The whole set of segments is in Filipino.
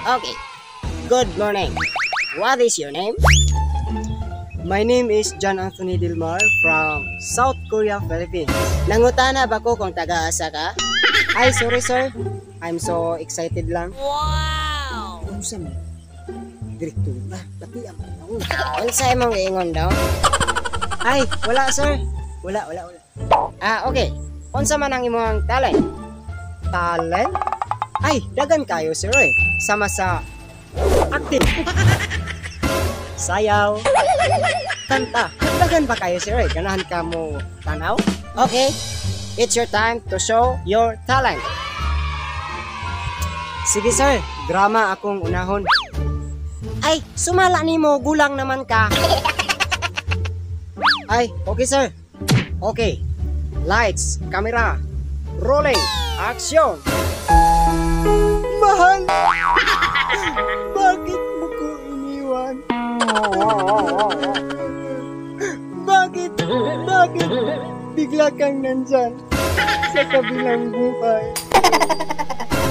Okay. Good morning. What is your name? My name is John Anthony Dilmar from South Korea, Philippines. Nangutana ba ko kung taga-asa ka? Ay, sorry sir. I'm so excited lang. Wow! Unsa man? Direktor ba? Pati ang panahon. Unsay mong giingon daw? Ay, wala sir. Wala. Okay. Unsa man ang imong talent? Talent? Ay, dagan kayo sir eh. Sama sa acting. Sayaw. Kanta. Dagan ba kayo sir eh? Ganahan ka mo tanaw? Okay. It's your time to show your talent. Sige sir, drama akong unahon. Ay, sumala nimo, gulang naman ka. Ay, okay sir. Okay. Lights, camera, rolling, action. Mahal! Bakit mo ko iniwan? Bakit bigla kang nandyan sa kabilang buhay?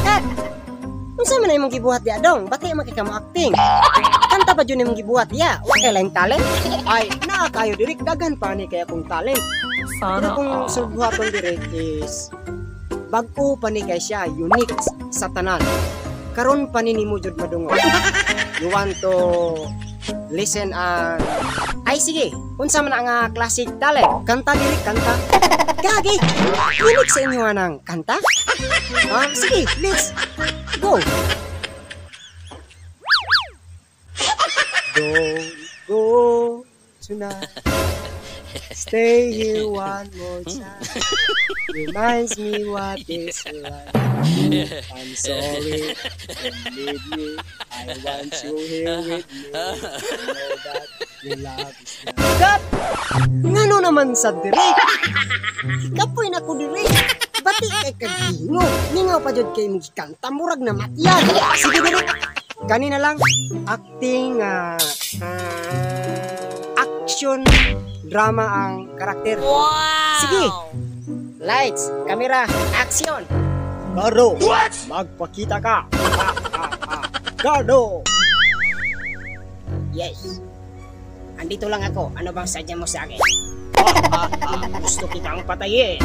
Kat! Unsa man imong gibuhat diya dong? Bakit makika mo acting? Kanta pa jud imong gibuhat diya? Wa kay lain talent? Ay, naa kayo direk dagan pa ni kaya kong talent. Pero kung subuhaton direk is bag-o pa ni kay siya, unique sa tanan. Karon pa ni nimo jud madungo. You want to listen and Ay sige, unsa man ang classic talent? kanta direk kanta. Gagi! Unique sa inyo anang kanta? Sige, let's go! Don't go tonight. Stay here one more time. Reminds me what is life. I'm sorry to leave you. I want you here with me. I know that your love is not. Kat! Ngano naman sa direk? Kapoy na ko direk. Bati kay kagingo. Ningaw pa jud kay mong kanta murag na matyan. Sige direk. Kanina lang, acting, action, drama ang karakter. Wow! Sige, Lights, camera, action! Gardo, magpakita ka. Gardo. Yes. Andito lang ako. Ano bang sadya mo sa akin? Gusto kitang patayin.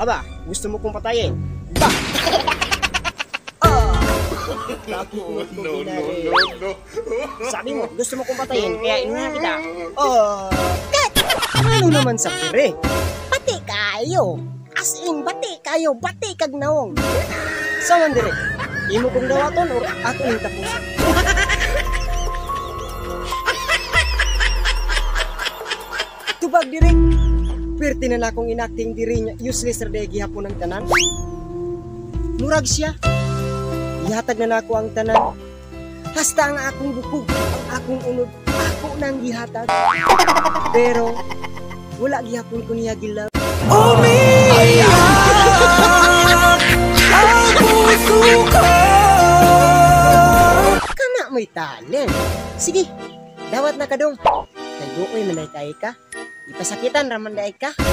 Aba, gusto mo kong patayin? Ba! Bakit mo ko ginari? Sabi mo, gusto mo kong patayin, kaya inuha kita. Ano naman sa pire? Bati kayo! As in, bati kayo! Bati kag naong! Saman dire, imo kong dawaton or ako yung tapos? Tubag dire, pwerte na akong inacting diri niya, useless rade gihapon ang tanan. Murag siya. Ihatag na nako ang tanan. Hasta ang akong bukog, ang akong unod, ako nang gihatag. Pero, wala gihapon ko niya gilab. Umiyak ako suka. Kana mo'y talent! Sige, dawat na ka dong. Kay buoy manay kay ka. Ipasakitan raman daay ka.